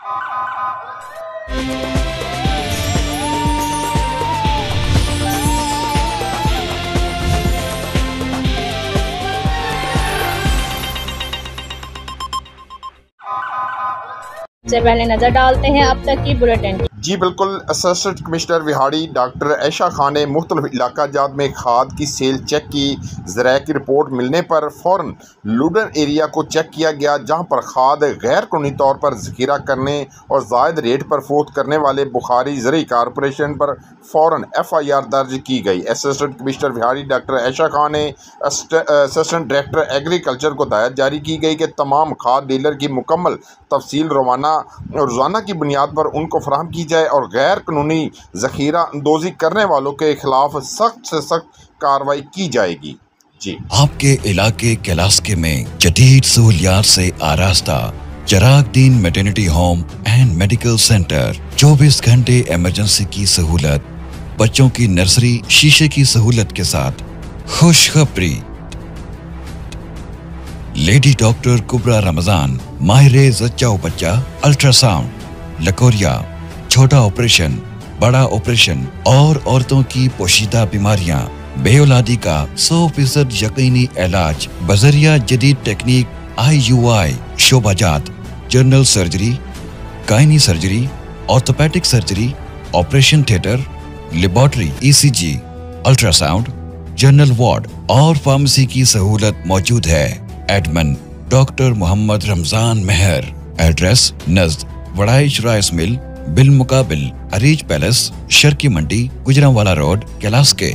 سے پہلے نظر ڈالتے ہیں اب تک کی بلیٹن۔ جی بالکل، اسسٹنٹ کمشنر وہاڑی ڈاکٹر عائشہ خان نے مختلف علاقہ جات میں کھاد کی سیل چیک کی۔ ذرائع کی رپورٹ ملنے پر فوراً لوڈر ایریا کو چیک کیا گیا، جہاں پر کھاد غیر قانونی طور پر ذخیرہ کرنے اور زائد ریٹ پر فروخت کرنے والے بخاری زرعی کارپوریشن پر فوراً FIR درج کی گئی۔ اسسٹنٹ کمشنر وہاڑی ڈاکٹر عائشہ خان نے اسسٹنٹ ڈائریکٹر ایگریکلچر کو ہدایت جاری کی گئی کہ تمام کھاد ڈیلر کی مکمل تفصیل روزانہ کی بنیاد پر ان کو فراہم کی جائے اور غیر قانونی ذخیرہ اندوزی کرنے والوں کے خلاف سخت سے سخت کارروائی کی جائے گی۔ جی آپ کے علاقے کلاسکے میں جدید سہولیات سے آراستہ Chiragh Din maternity home and medical centre, 24 گھنٹے ایمرجنسی کی سہولت، بچوں کی نرسری شیشے کی سہولت کے ساتھ۔ خوشخبری، لیڈی ڈاکٹر کبرا رمضان، ماہر زچہ و بچہ، الٹرا ساؤنڈ، لکوریا، چھوٹا آپریشن، بڑا آپریشن اور عورتوں کی پوشیدہ بیماریاں، بے اولادی کا 100% یقینی علاج بذریعہ جدید ٹیکنیک IUI، شعبہ جات، general surgery, گائنی surgery, orthopaedic surgery, operation theatre, laboratory, ECG، ultra sound, general ward اور فارمیسی کی سہولت موجود ہے۔ ایڈمن ڈاکٹر محمد رمضان مہر، ایڈریس نزد وڑائچ رائس مل بالمقابل اریج پیلس، شرکی منڈی، گجرانوالہ روڈ، کلاسکے۔